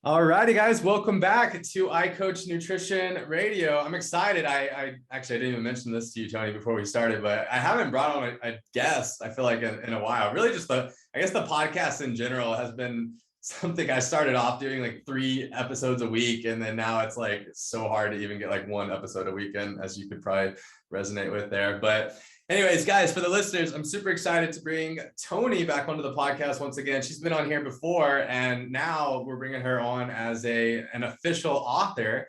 Alrighty, guys, welcome back to I Coach Nutrition Radio. I'm excited. I actually I didn't even mention this to you, Tony, before we started, but I haven't brought on a guest. I feel like in a while. Really, just I guess the podcast in general has been something I started off doing like 3 episodes a week, and then now it's so hard to even get like 1 episode a weekend, as you could probably resonate with there. But anyways, guys, for the listeners, I'm super excited to bring Toni back onto the podcast once again. She's been on here before, and now we're bringing her on as an official author.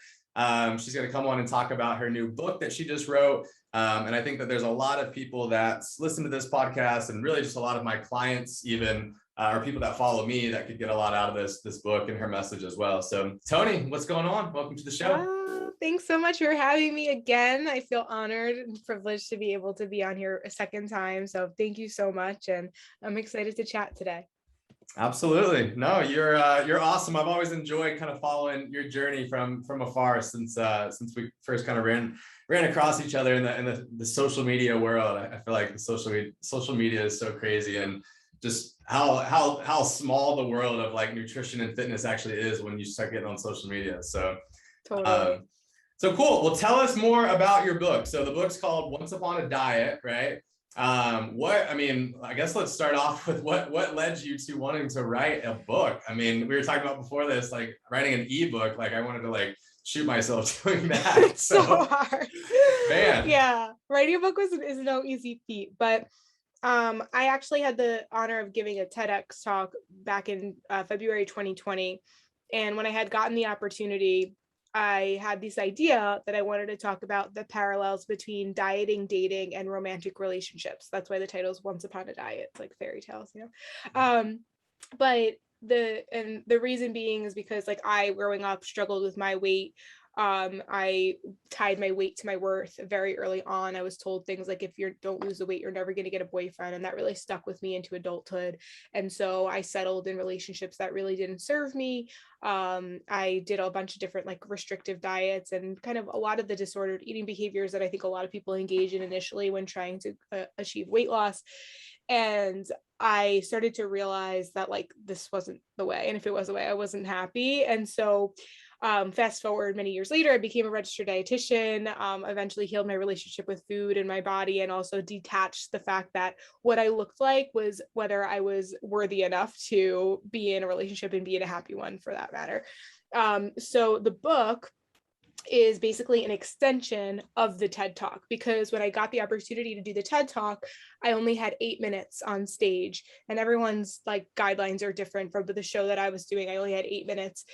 She's going to come on and talk about her new book that she just wrote. And I think that there's a lot of people that listen to this podcast, and really just a lot of my clients even, or people that follow me, that could get a lot out of this book and her message as well. So Toni, what's going on? Welcome to the show. Oh, thanks so much for having me again. I feel honored and privileged to be able to be on here a second time. So thank you so much. And I'm excited to chat today. Absolutely. No, you're awesome. I've always enjoyed kind of following your journey from afar since we first kind of ran across each other in the social media world. I feel like the social media is so crazy, and just how small the world of like nutrition and fitness actually is when you start getting on social media. So Totally. so cool. Well, tell us more about your book. So the book's called Once Upon a Diet, right? I guess let's start off with what led you to wanting to write a book. I mean, we were talking about before this, like writing an ebook, like I wanted to like shoot myself doing that. It's so hard. Man. Yeah. Writing a book is no easy feat, but I actually had the honor of giving a TEDx talk back in February 2020. And when I had gotten the opportunity, I had this idea that I wanted to talk about the parallels between dieting, dating, and romantic relationships. That's why the title is Once Upon a Diet. It's like fairy tales, you know? But the reason being is because like I, growing up, struggled with my weight. I tied my weight to my worth very early on. I was told things like, if you don't lose the weight, you're never going to get a boyfriend. And that really stuck with me into adulthood. And so I settled in relationships that really didn't serve me. I did a bunch of different like restrictive diets and kind of a lot of the disordered eating behaviors that I think a lot of people engage in initially when trying to achieve weight loss. And I started to realize that like this wasn't the way. And if it was the way, I wasn't happy. And so fast forward many years later, I became a registered dietitian, eventually healed my relationship with food and my body, and also detached the fact that what I looked like was whether I was worthy enough to be in a relationship and be in a happy one for that matter. So the book is basically an extension of the TED Talk, because when I got the opportunity to do the TED Talk, I only had 8 minutes on stage, and everyone's like guidelines are different. For the show that I was doing, I only had 8 minutes,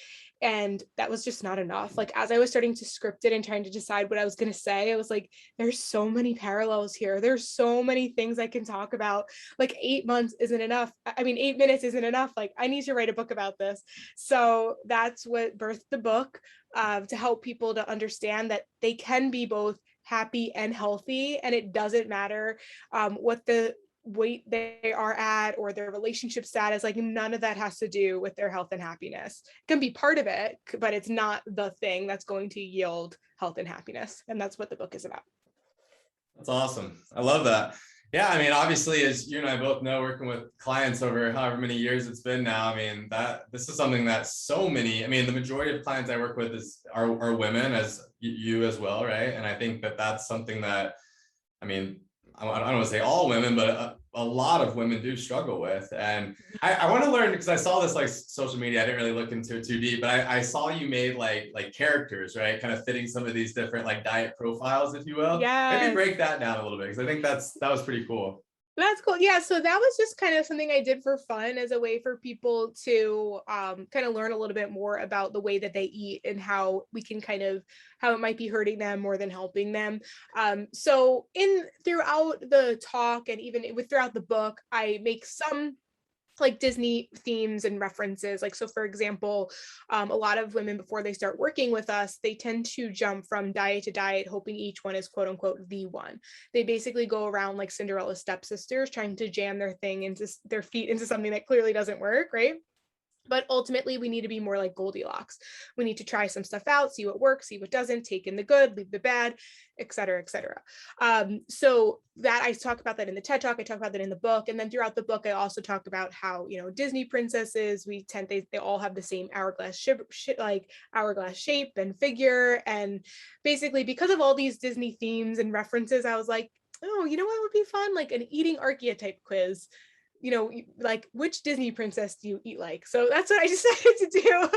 and that was just not enough. Like as I was starting to script it and trying to decide what I was going to say, I was like, there's so many parallels here. There's so many things I can talk about. Like 8 months isn't enough. I mean, 8 minutes isn't enough. Like I need to write a book about this. So that's what birthed the book, to help people to understand that they can be both happy and healthy, and it doesn't matter what the weight they are at or their relationship status. Like none of that has to do with their health and happiness. It can be part of it, but it's not the thing that's going to yield health and happiness. And that's what the book is about. That's awesome. I love that. Yeah, I mean, obviously, as you and I both know, working with clients over however many years it's been now, I mean, that this is something that so many, I mean, the majority of clients I work with are women, as you as well, right? And I think that that's something that, I mean, I don't want to say all women, but a lot of women do struggle with. And I want to learn, because I saw this like social media. I didn't really look into it too deep, but I saw you made like characters, right? Kind of fitting some of these different like diet profiles, if you will. Maybe Yes. break that down a little bit, because I think that was pretty cool. That's cool. Yeah. So that was just kind of something I did for fun, as a way for people to kind of learn a little bit more about the way that they eat and how we can kind of, how it might be hurting them more than helping them. So throughout the talk, and even throughout the book, I make some like Disney themes and references. Like, so for example, a lot of women, before they start working with us, they tend to jump from diet to diet, hoping each one is quote unquote the one. They basically go around like Cinderella's stepsisters, trying to jam their feet into something that clearly doesn't work, right? But ultimately, we need to be more like Goldilocks. We need to try some stuff out, see what works, see what doesn't, take in the good, leave the bad, et cetera, et cetera. So that I talk about that in the TED Talk. I talk about that in the book. And then throughout the book, I also talk about how, Disney princesses, they all have the same hourglass shape and figure. And basically, because of all these Disney themes and references, I was like, oh, you know what would be fun? Like an eating archetype quiz, like which Disney princess do you eat like? So that's what I decided to do.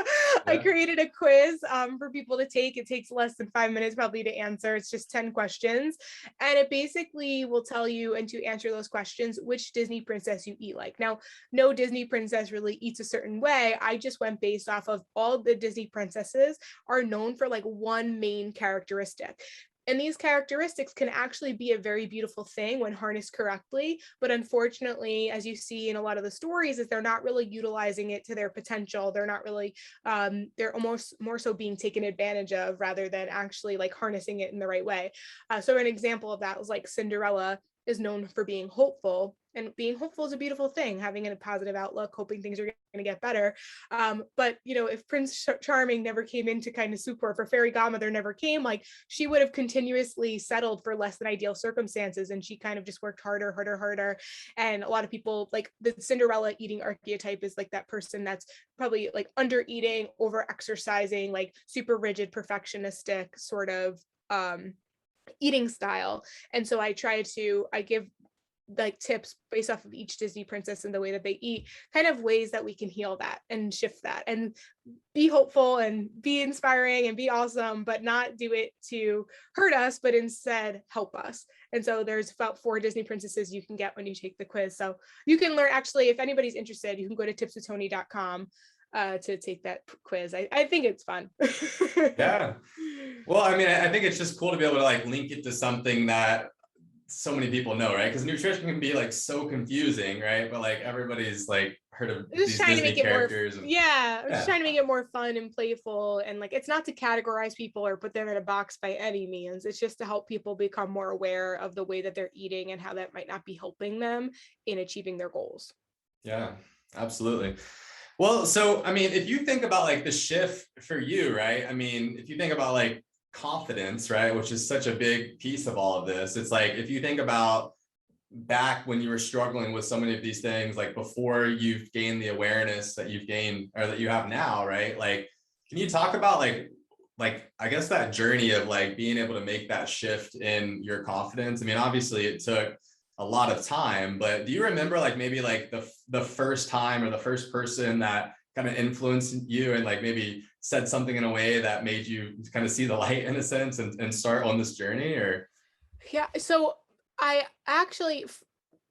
I created a quiz for people to take. It takes less than 5 minutes probably to answer. It's just 10 questions. And it basically will tell you, and to answer those questions, which Disney princess you eat like. Now, no Disney princess really eats a certain way. I just went based off of all the Disney princesses are known for like one main characteristic. And these characteristics can actually be a very beautiful thing when harnessed correctly. But unfortunately, as you see in a lot of the stories, is they're not really utilizing it to their potential. They're not really, they're almost more so being taken advantage of rather than actually like harnessing it in the right way. So an example of that was like Cinderella is known for being hopeful, and being hopeful is a beautiful thing, having a positive outlook, hoping things are going to get better. But if Prince Charming never came into kind of soup, or if her fairy godmother never came, like she would have continuously settled for less than ideal circumstances, and she kind of just worked harder. And a lot of people, like the Cinderella eating archetype is like that person that's probably like under eating, over exercising, like super rigid, perfectionistic sort of eating style. And so I give like tips based off of each Disney princess and the way that they eat, kind of ways that we can heal that and shift that and be hopeful and be inspiring and be awesome, but not do it to hurt us, but instead help us. And so there's about 4 Disney princesses you can get when you take the quiz. So you can learn, actually, if anybody's interested, you can go to tipswithtoni.com to take that quiz. I think it's fun. Yeah. Well, I mean, I think it's just cool to be able to like link it to something that so many people know, right? Because nutrition can be like so confusing, right? But like everybody's like heard of these Disney characters. I'm just trying to make it more fun and playful. And like, it's not to categorize people or put them in a box by any means. It's just to help people become more aware of the way that they're eating and how that might not be helping them in achieving their goals. Yeah, absolutely. Well, so, I mean, if you think about like the shift for you, right? I mean, if you think about like confidence, right, which is such a big piece of all of this, it's like, if you think about back when you were struggling with so many of these things, like before you've gained the awareness that you've gained or that you have now, right? Like, can you talk about like, I guess that journey of like being able to make that shift in your confidence? I mean, obviously it took a lot of time, but do you remember like maybe like the first time or the first person that kind of influenced you and like maybe said something in a way that made you kind of see the light in a sense and start on this journey? Or Yeah, so I actually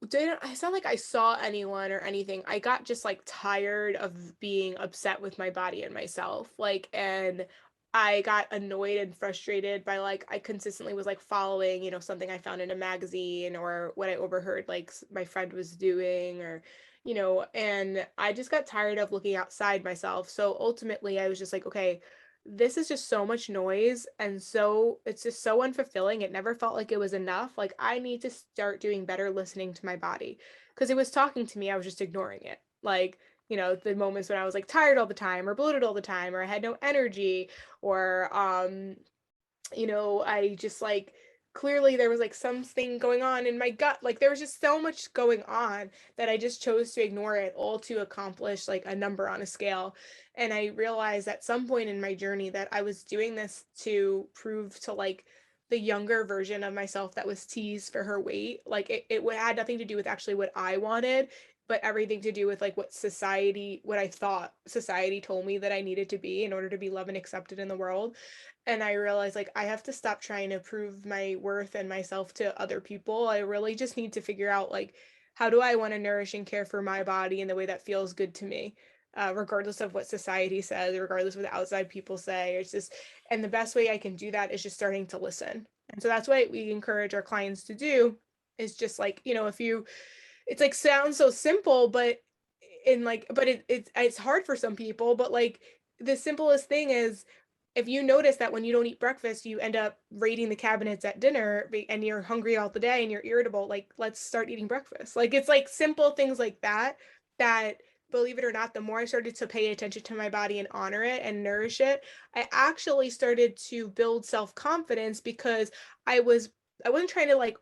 it's not like I saw anyone or anything. I got just like tired of being upset with my body and myself. Like, and I got annoyed and frustrated by like I consistently was like following, something I found in a magazine or what I overheard like my friend was doing, or and I just got tired of looking outside myself. So ultimately I was just like, okay, this is just so much noise, and so it's just so unfulfilling. It never felt like it was enough. Like I need to start doing better listening to my body, because it was talking to me, I was just ignoring it. Like, the moments when I was like tired all the time or bloated all the time or I had no energy, or I just like clearly there was like something going on in my gut. Like there was just so much going on that I just chose to ignore it all to accomplish like a number on a scale. And I realized at some point in my journey that I was doing this to prove to like the younger version of myself that was teased for her weight. Like it had nothing to do with actually what I wanted, but everything to do with like what I thought society told me that I needed to be in order to be loved and accepted in the world. And I realized like I have to stop trying to prove my worth and myself to other people. I really just need to figure out like, how do I want to nourish and care for my body in the way that feels good to me, regardless of what society says, regardless of what the outside people say. It's just, and the best way I can do that is just starting to listen. And so that's what we encourage our clients to do, is just like, if you, it's like sounds so simple, but it's hard for some people. But like the simplest thing is, if you notice that when you don't eat breakfast, you end up raiding the cabinets at dinner and you're hungry all the day and you're irritable, like let's start eating breakfast. Like it's like simple things like that believe it or not, the more I started to pay attention to my body and honor it and nourish it, I actually started to build self-confidence because I wasn't trying to like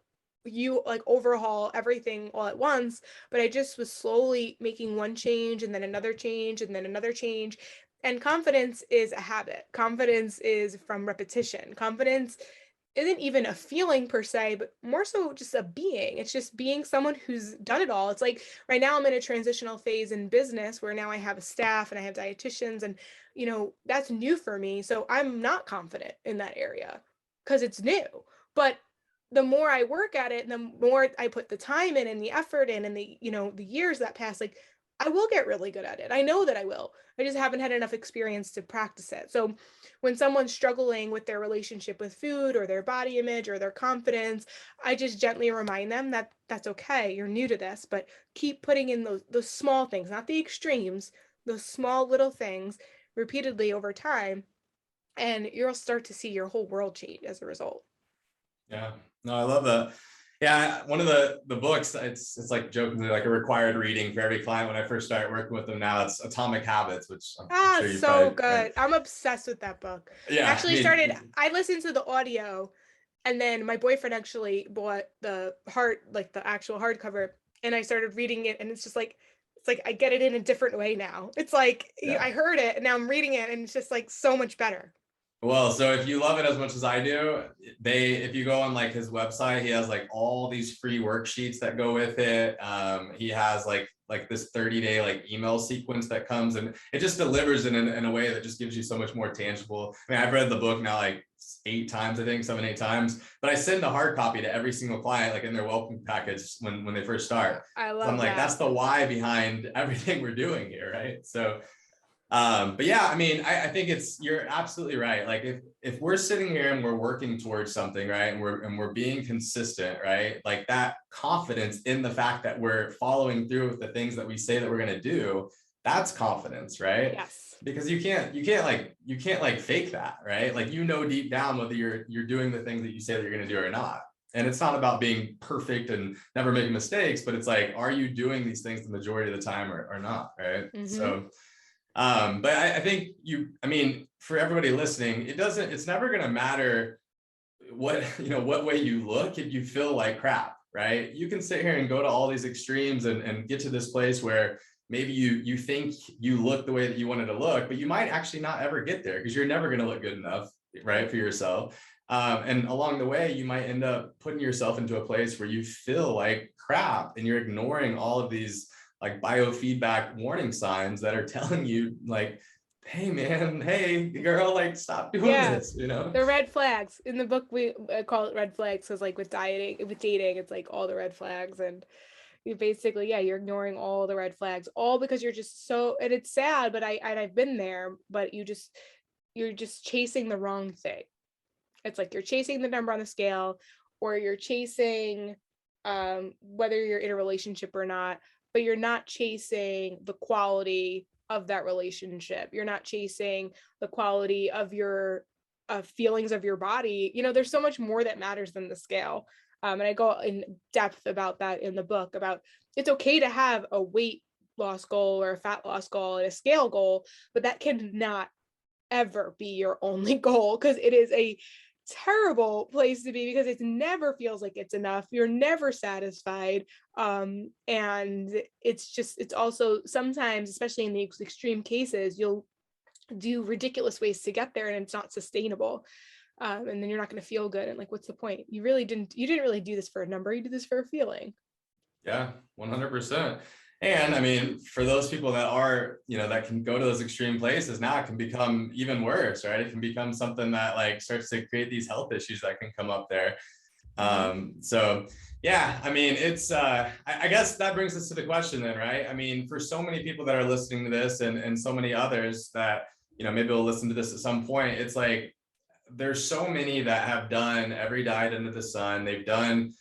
overhaul everything all at once, but I just was slowly making one change and then another change and then another change. And confidence is a habit. Confidence is from repetition. Confidence isn't even a feeling per se, but more so just a being. It's just being someone who's done it all. It's like right now I'm in a transitional phase in business where now I have a staff and I have dietitians, and that's new for me. So I'm not confident in that area because it's new. But the more I work at it, the more I put the time in and the effort in and the years that pass, like I will get really good at it. I know that I will. I just haven't had enough experience to practice it. So when someone's struggling with their relationship with food or their body image or their confidence, I just gently remind them that that's okay. You're new to this, but keep putting in those small things, not the extremes, those small little things repeatedly over time, and you'll start to see your whole world change as a result. Yeah, no, I love that. Yeah, one of the books, it's like jokingly like a required reading for every client when I first started working with them. Now it's Atomic Habits, which I'm sure you So probably good. read. I'm obsessed with that book. Yeah, I listened to the audio, and then my boyfriend actually bought the actual hardcover, and I started reading it, and it's like I get it in a different way now. It's like yeah. I heard it and now I'm reading it and it's just like so much better. Well, so if you love it as much as I do, if you go on like his website, he has like all these free worksheets that go with it. He has like this 30-day like email sequence that comes, and it just delivers in a way that just gives you so much more tangible. I mean, I've read the book now like 8 times, I think 7, 8 times, but I send a hard copy to every single client, like in their welcome package when they first start. I love So I'm like, that. that's the why behind everything we're doing here, right? So but yeah, I mean, I think you're absolutely right. Like if we're sitting here and we're working towards something, right, and we're being consistent, right, like that confidence in the fact that we're following through with the things that we say that we're going to do, that's confidence, right? Yes. Because you can't like fake that, right? Like deep down whether you're doing the things that you say that you're going to do or not. And it's not about being perfect and never making mistakes, but it's like, are you doing these things the majority of the time or not, right? Mm-hmm. So but I think for everybody listening, it's never going to matter what way you look if you feel like crap, right? You can sit here and go to all these extremes and get to this place where maybe you think you look the way that you wanted to look, but you might actually not ever get there because you're never going to look good enough, right, for yourself. And along the way, you might end up putting yourself into a place where you feel like crap and you're ignoring all of these like biofeedback warning signs that are telling you like, hey man, hey girl, like stop doing this, The red flags in the book, we call it red flags because like with dating, it's like all the red flags, and you basically, you're ignoring all the red flags, all because you're just so, and it's sad, but I've been there, but you're just chasing the wrong thing. It's like you're chasing the number on the scale, or you're chasing whether you're in a relationship or not, but you're not chasing the quality of that relationship. You're not chasing the quality of your feelings of your body. There's so much more that matters than the scale. And I go in depth about that in the book, about it's okay to have a weight loss goal or a fat loss goal and a scale goal, but that cannot ever be your only goal, because it is a terrible place to be, because it never feels like it's enough. You're never satisfied. And it's also sometimes, especially in the extreme cases, you'll do ridiculous ways to get there and it's not sustainable. And then you're not going to feel good. And like, what's the point? You didn't really do this for a number. You did this for a feeling. Yeah, 100%. And I mean, for those people that are, that can go to those extreme places, now it can become even worse, right? It can become something that like starts to create these health issues that can come up there. So yeah, I mean, it's, I guess that brings us to the question then, right? I mean, for so many people that are listening to this and so many others that, maybe will listen to this at some point, it's like, there's so many that have done every diet under the sun. They've done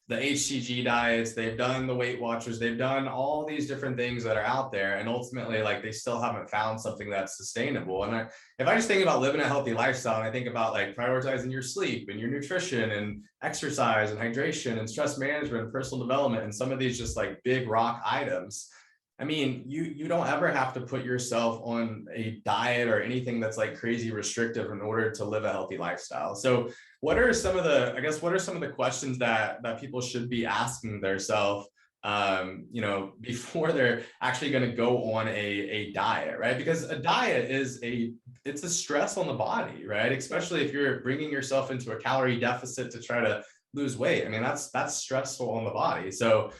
the HCG diets, they've done the Weight Watchers, they've done all these different things that are out there. And ultimately, like, they still haven't found something that's sustainable. And if I just think about living a healthy lifestyle, and I think about like prioritizing your sleep and your nutrition and exercise and hydration and stress management and personal development and some of these just like big rock items, I mean, you don't ever have to put yourself on a diet or anything that's like crazy restrictive in order to live a healthy lifestyle. So what are some of the, I guess, what are some of the questions that people should be asking themselves, you know, before they're actually going to go on a diet, right? Because a diet is it's a stress on the body, right? Especially if you're bringing yourself into a calorie deficit to try to lose weight. I mean, that's stressful on the body. So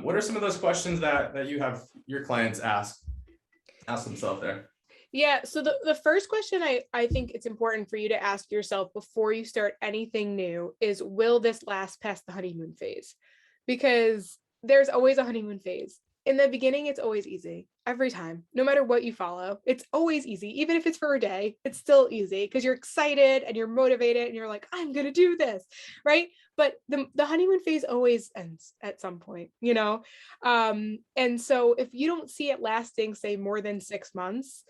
what are some of those questions that you have your clients ask themselves there? Yeah. So the first question I think it's important for you to ask yourself before you start anything new is, will this last past the honeymoon phase? Because there's always a honeymoon phase. In the beginning, it's always easy every time, no matter what you follow. It's always easy. Even if it's for a day, it's still easy because you're excited and you're motivated and you're like, I'm going to do this. Right. But the honeymoon phase always ends at some point, you know? And so if you don't see it lasting, say, more than 6 months,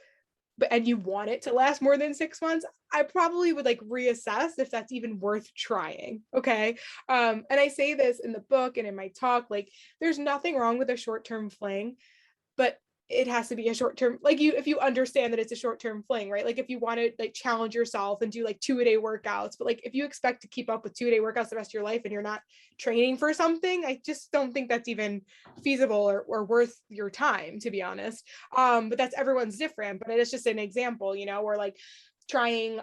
and you want it to last more than 6 months, I probably would like reassess if that's even worth trying. Okay. And I say this in the book and in my talk, like there's nothing wrong with a short-term fling, but it has to be a short-term, like if you understand that it's a short-term fling, right? Like if you want to like challenge yourself and do like 2-a-day workouts, but like if you expect to keep up with 2-a-day workouts the rest of your life and you're not training for something, I just don't think that's even feasible or worth your time, to be honest. But that's, everyone's different, but it's just an example, you know, or like trying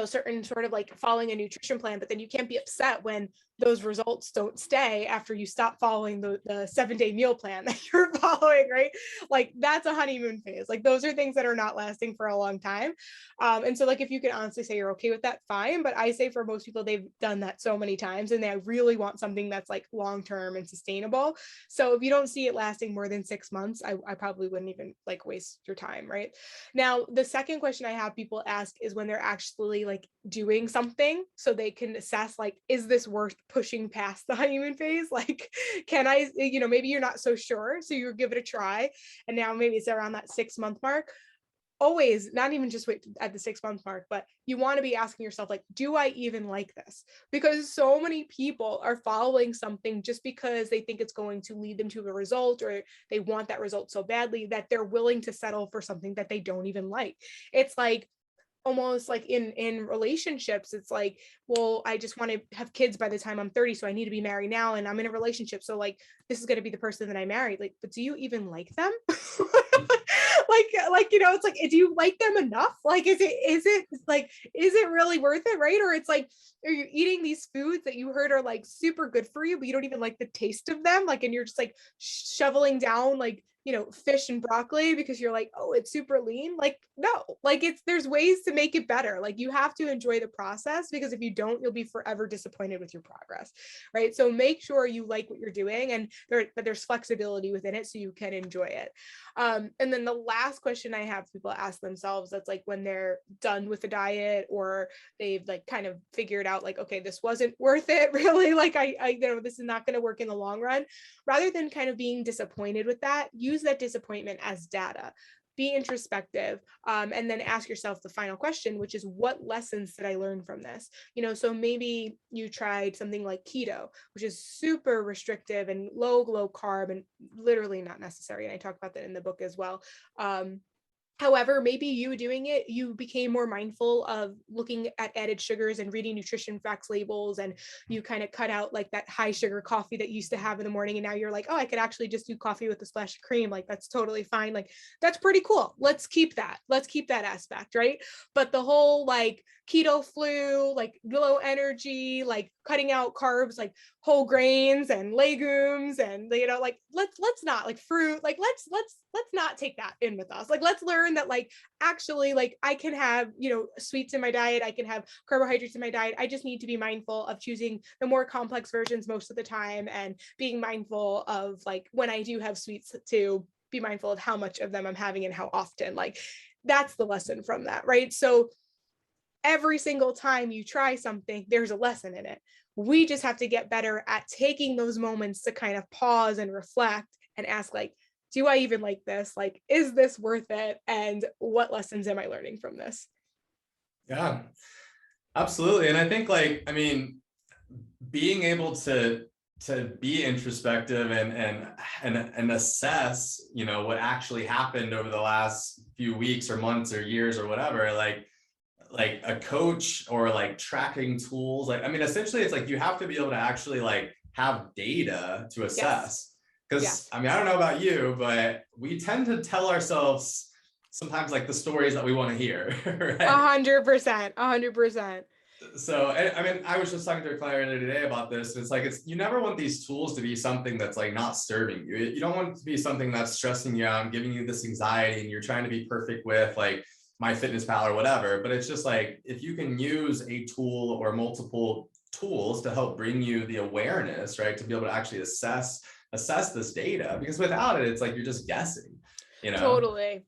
certain sort of like following a nutrition plan, but then you can't be upset when those results don't stay after you stop following the 7-day meal plan that you're following, right? Like that's a honeymoon phase. Like those are things that are not lasting for a long time. And so like if you can honestly say you're okay with that, fine. But I say for most people, they've done that so many times and they really want something that's like long-term and sustainable. So if you don't see it lasting more than 6 months, I probably wouldn't even like waste your time, right? Now, the second question I have people ask is when they're actually like doing something so they can assess like, is this worth pushing past the honeymoon phase? Like, can I, maybe you're not so sure, so you give it a try, and now maybe it's around that 6-month mark. Always, not even just wait at the 6-month mark, but you want to be asking yourself, like, do I even like this? Because so many people are following something just because they think it's going to lead them to a result, or they want that result so badly that they're willing to settle for something that they don't even like. It's like almost like in relationships, it's like, well, I just want to have kids by the time I'm 30, so I need to be married now, and I'm in a relationship, so like this is going to be the person that I married. Like, but do you even like them? It's like, do you like them enough? Like, is it really worth it, right? Or it's like, are you eating these foods that you heard are like super good for you, but you don't even like the taste of them, like, and you're just like shoveling down like fish and broccoli because you're like, oh, it's super lean. Like, no, like there's ways to make it better. Like you have to enjoy the process, because if you don't, you'll be forever disappointed with your progress, right? So make sure you like what you're doing, and there's flexibility within it so you can enjoy it. And then the last question I have people ask themselves, that's like when they're done with the diet, or they've like kind of figured out like, okay, this wasn't worth it really. Like I this is not going to work in the long run. Rather than kind of being disappointed with that, use that disappointment as data. Be introspective, and then ask yourself the final question, which is, what lessons did I learn from this? So maybe you tried something like keto, which is super restrictive and low carb and literally not necessary. And I talk about that in the book as well. However, maybe you doing it, you became more mindful of looking at added sugars and reading nutrition facts labels, and you kind of cut out like that high sugar coffee that you used to have in the morning. And now you're like, oh, I could actually just do coffee with a splash of cream. Like, that's totally fine. Like, that's pretty cool. Let's keep that aspect, right? But the whole like keto flu, like low energy, like cutting out carbs, like whole grains and legumes, and like let's not like fruit, like let's not take that in with us. Like, let's learn that like actually like I can have sweets in my diet, I can have carbohydrates in my diet. I just need to be mindful of choosing the more complex versions most of the time, and being mindful of like when I do have sweets, to be mindful of how much of them I'm having and how often. Like, that's the lesson from that, right? So every single time you try something, there's a lesson in it. We just have to get better at taking those moments to kind of pause and reflect and ask, like, do I even like this? Like, is this worth it? And what lessons am I learning from this? Yeah, absolutely. And I think like, I mean, being able to to be introspective and assess, you know, what actually happened over the last few weeks or months or years or whatever, like a coach or like tracking tools, like, I mean, essentially it's like you have to be able to actually like have data to assess. Because Yes. I mean, I don't know about you, but we tend to tell ourselves sometimes like the stories that we want to hear, right? 100%, 100%. So I mean, I was just talking to a client earlier today about this, and it's like, you never want these tools to be something that's like not serving you. You don't want it to be something that's stressing you out and giving you this anxiety, and you're trying to be perfect with like MyFitnessPal or whatever. But it's just like, if you can use a tool or multiple tools to help bring you the awareness, right, to be able to actually assess this data, because without it, it's like you're just guessing. You know?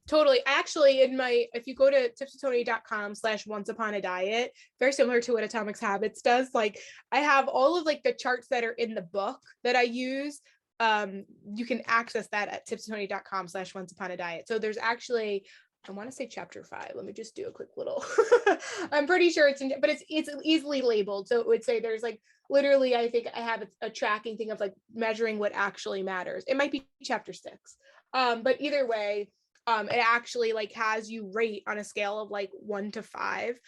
Totally. Actually, if you go to tipstotoni.com/once-upon-a-diet, very similar to what Atomic Habits does, like I have all of like the charts that are in the book that I use. You can access that at tipstotoni.com/once-upon-a-diet. So there's actually, I want to say chapter 5. Let me just do a quick little, I'm pretty sure but it's easily labeled. So it would say there's like, literally, I think I have a tracking thing of like measuring what actually matters. It might be chapter 6. But either way, it actually like has you rate on a scale of like 1 to 5,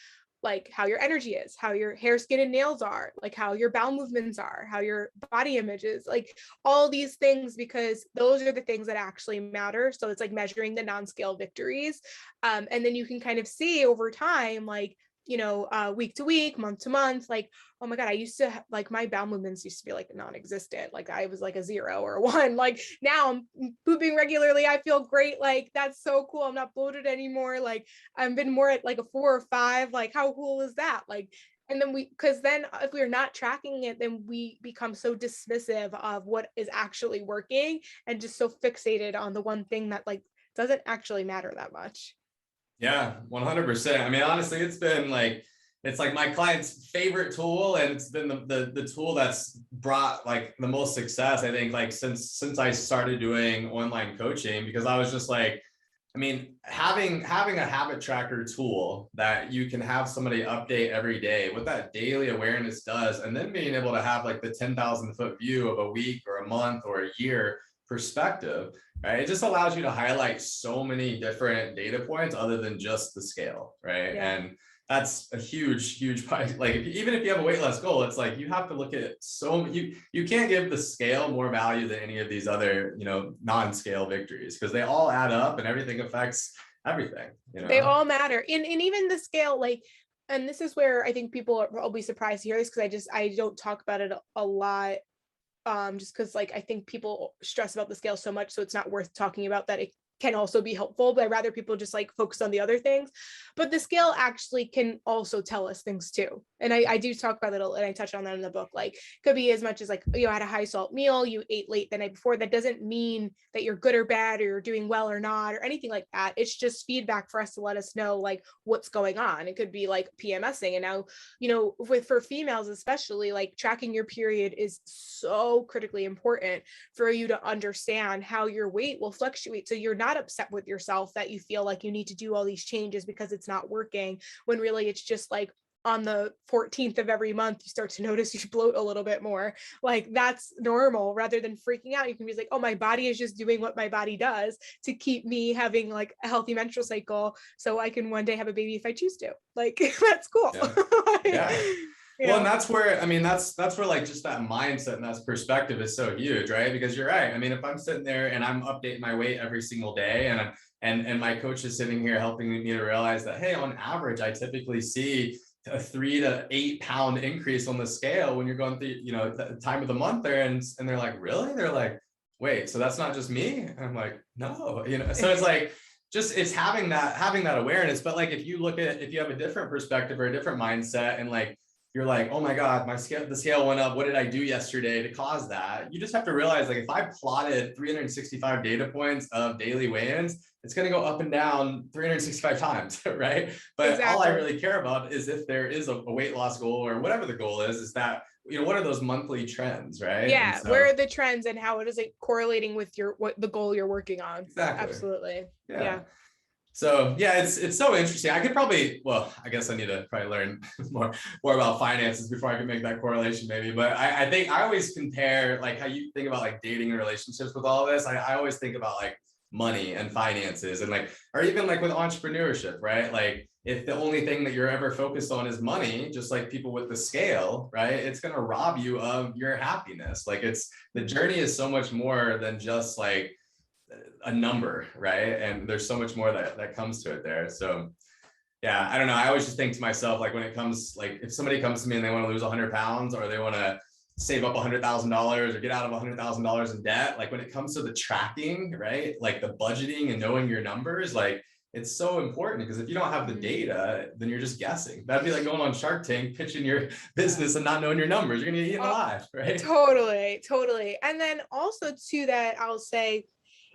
like how your energy is, how your hair, skin, and nails are, like how your bowel movements are, how your body image is, like all these things, because those are the things that actually matter. So it's like measuring the non-scale victories. And then you can kind of see over time, like, you know, week to week, month to month, like, oh my God, I used to like my bowel movements used to be like non-existent. Like I was like a 0 or a 1. Like now I'm pooping regularly. I feel great. Like that's so cool. I'm not bloated anymore. Like I've been more at like a 4 or 5. Like how cool is that? Like, and then because then if we're not tracking it, then we become so dismissive of what is actually working and just so fixated on the one thing that like doesn't actually matter that much. Yeah, 100%. I mean, honestly, it's like my client's favorite tool, and it's been the tool that's brought like the most success, I think, like since I started doing online coaching, because I was just like, I mean, having a habit tracker tool that you can have somebody update every day, what that daily awareness does, and then being able to have like the 10,000-foot view of a week or a month or a year perspective, right? It just allows you to highlight so many different data points other than just the scale, right? Yeah. And that's a huge part. Like even if you have a weight loss goal, it's like you have to look at you can't give the scale more value than any of these other, you know, non-scale victories, because they all add up and everything affects everything, you know? They all matter. And even the scale, like, and this is where I think people will be surprised to hear this, because I don't talk about it a lot, just because like I think people stress about the scale so much, so it's not worth talking about that. It can also be helpful, but I'd rather people just like focus on the other things. But the scale actually can also tell us things too. And I do talk about it, and I touch on that in the book. Like could be as much as like, you had a high salt meal, you ate late the night before. That doesn't mean that you're good or bad, or you're doing well or not, or anything like that. It's just feedback for us to let us know like what's going on. It could be like PMSing. And now, you know, for females especially, like tracking your period is so critically important for you to understand how your weight will fluctuate. So you're not upset with yourself that you feel like you need to do all these changes because it's not working, when really it's just like on the 14th of every month you start to notice you bloat a little bit more. Like that's normal. Rather than freaking out, you can be like, oh, my body is just doing what my body does to keep me having like a healthy menstrual cycle, so I can one day have a baby if I choose to. Like that's cool. Yeah. Yeah. Well, and that's where, I mean, that's where like just that mindset and that perspective is so huge, right? Because you're right. I mean, if I'm sitting there and I'm updating my weight every single day, and my coach is sitting here helping me to realize that, hey, on average, I typically see a 3 to 8 pound increase on the scale when you're going through, you know, the time of the month there, and they're like, really? They're like, wait, so that's not just me? And I'm like, no, you know. So it's like, just it's having that awareness. But like if you have a different perspective or a different mindset, and like you're like, oh my God, the scale went up. What did I do yesterday to cause that? You just have to realize, like, if I plotted 365 data points of daily weigh-ins, it's going to go up and down 365 times, right? But Exactly. All I really care about is if there is a weight loss goal, or whatever the goal is that, you know, what are those monthly trends, right? Yeah, where are the trends and how it is like correlating with the goal you're working on? Exactly. Absolutely. Yeah. So yeah, it's so interesting. I could probably, well, I guess I need to probably learn more about finances before I can make that correlation maybe. But I think I always compare like how you think about like dating and relationships with all of this. I always think about like money and finances and like, or even like with entrepreneurship, right? Like if the only thing that you're ever focused on is money, just like people with the scale, right? It's gonna rob you of your happiness. Like it's the journey is so much more than just like a number, right? And there's so much more that comes to it there. So yeah, I don't know. I always just think to myself, like when it comes, like if somebody comes to me and they want to lose 100 pounds or they want to save up $100,000 or get out of $100,000 in debt, like when it comes to the tracking, right? Like the budgeting and knowing your numbers, like it's so important because if you don't have the data, then you're just guessing. That'd be like going on Shark Tank, pitching your business and not knowing your numbers. You're gonna get eaten alive, right? Totally. And then also to that, I'll say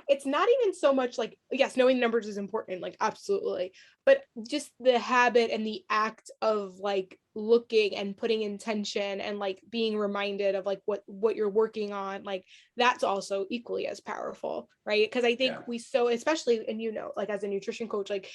it's not even so much like, yes, knowing numbers is important, like absolutely, but just the habit and the act of like looking and putting intention and like being reminded of like what you're working on, like that's also equally as powerful, right? Because I think we so, especially, and like as a nutrition coach, like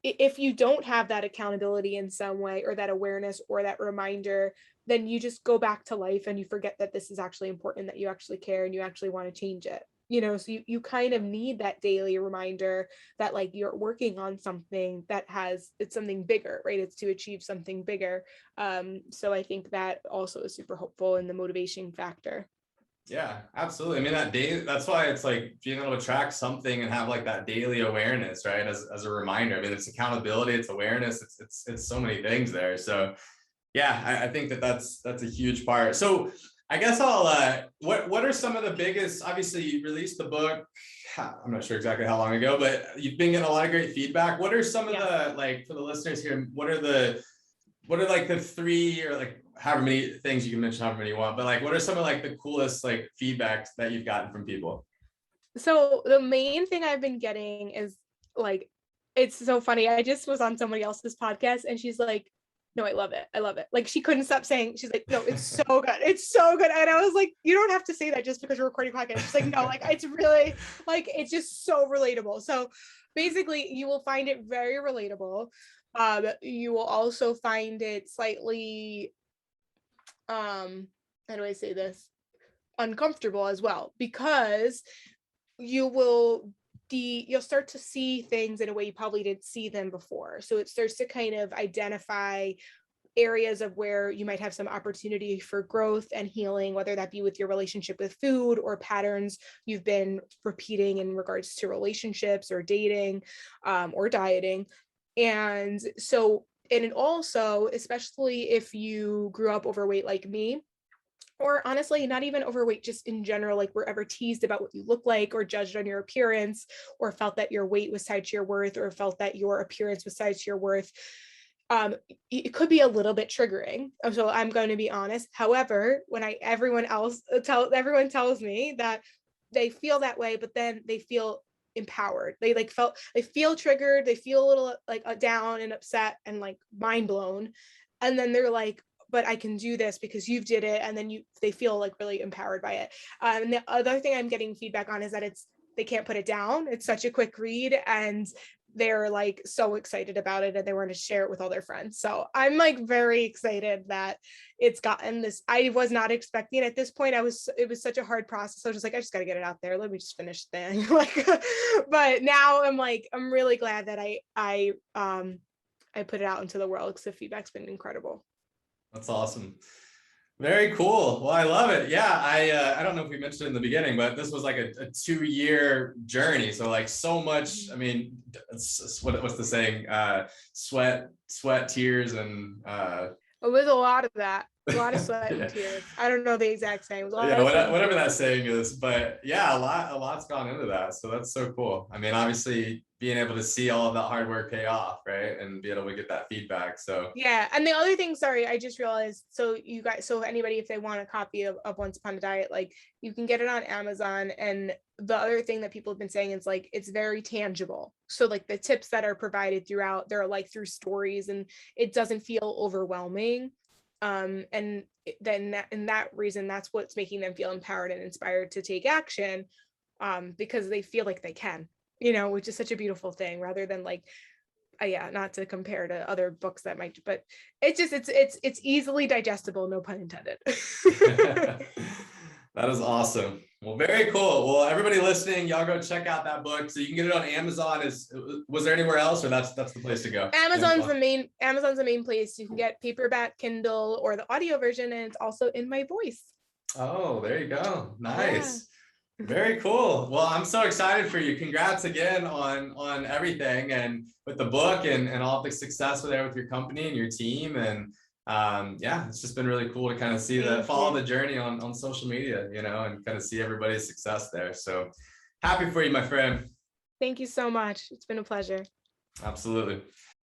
if you don't have that accountability in some way or that awareness or that reminder, then you just go back to life and you forget that this is actually important, that you actually care and you actually want to change it. So you kind of need that daily reminder that like you're working on something that it's something bigger, right? It's to achieve something bigger. So I think that also is super helpful in the motivation factor. Yeah, absolutely. I mean, that's why it's like being able to track something and have like that daily awareness, right? As a reminder. I mean, it's accountability, it's awareness, it's so many things there. So yeah, I think that's a huge part. So I guess what are some of the biggest, obviously you released the book, I'm not sure exactly how long ago, but you've been getting a lot of great feedback. What are some of the, like for the listeners here, what are like the three or like however many things you can mention, however many you want, but like what are some of like the coolest like feedbacks that you've gotten from people? So the main thing I've been getting is like, it's so funny. I just was on somebody else's podcast and she's like, no, I love it. I love it. Like she couldn't stop saying, she's like, no, it's so good. It's so good. And I was like, you don't have to say that just because we're recording podcast. She's like, no, like it's really like, it's just so relatable. So basically you will find it very relatable. You will also find it slightly, how do I say this? Uncomfortable as well, because you'll start to see things in a way you probably didn't see them before. So it starts to kind of identify areas of where you might have some opportunity for growth and healing, whether that be with your relationship with food or patterns you've been repeating in regards to relationships or dating, or dieting. And so, and it also, especially if you grew up overweight like me, or honestly, not even overweight, just in general, like were ever teased about what you look like or judged on your appearance, or felt that your weight was tied to your worth, or felt that your appearance was tied to your worth, it could be a little bit triggering. So I'm going to be honest. However, when everyone tells me that they feel that way, but then they feel empowered. They feel triggered. They feel a little like down and upset and like mind blown. And then they're like, but I can do this because you've did it. And then they feel like really empowered by it. And the other thing I'm getting feedback on is that they can't put it down. It's such a quick read and they're like so excited about it and they want to share it with all their friends. So I'm like very excited that it's gotten this. I was not expecting at this point. It was such a hard process. I was just like, I just got to get it out there. Let me just finish the thing. Like, but now I'm really glad that I put it out into the world because the feedback's been incredible. That's awesome. Very cool. Well, I love it. Yeah, I don't know if we mentioned it in the beginning, but this was like a 2-year journey. So like so much. I mean, what's the saying? Sweat, tears, and it was a lot of that. A lot of sweat and tears. I don't know the exact saying. Whatever that saying is, but yeah, a lot's gone into that. So that's so cool. I mean, obviously being able to see all of that hard work pay off, right? And be able to get that feedback. So yeah. And the other thing, sorry, I just realized, so anybody, if they want a copy of Once Upon a Diet, like you can get it on Amazon. And the other thing that people have been saying is like, it's very tangible. So like the tips that are provided throughout, they're like through stories and it doesn't feel overwhelming. And then in that reason, that's what's making them feel empowered and inspired to take action, because they feel like they can. which is such a beautiful thing, rather than like, yeah, not to compare to other books that might, but it's easily digestible, no pun intended. That is awesome. Well, very cool. Well, everybody listening, y'all go check out that book. So you can get it on Amazon. Was there anywhere else, or that's the place to go? Amazon's the main place. You can get paperback, Kindle, or the audio version, and it's also in my voice. Oh, there you go. Nice. Yeah. Very cool. Well, I'm so excited for you. Congrats again on everything, and with the book and all the success there with your company and your team. And yeah, it's just been really cool to kind of see follow the journey on social media, and kind of see everybody's success there. So happy for you, my friend. Thank you so much. It's been a pleasure. Absolutely.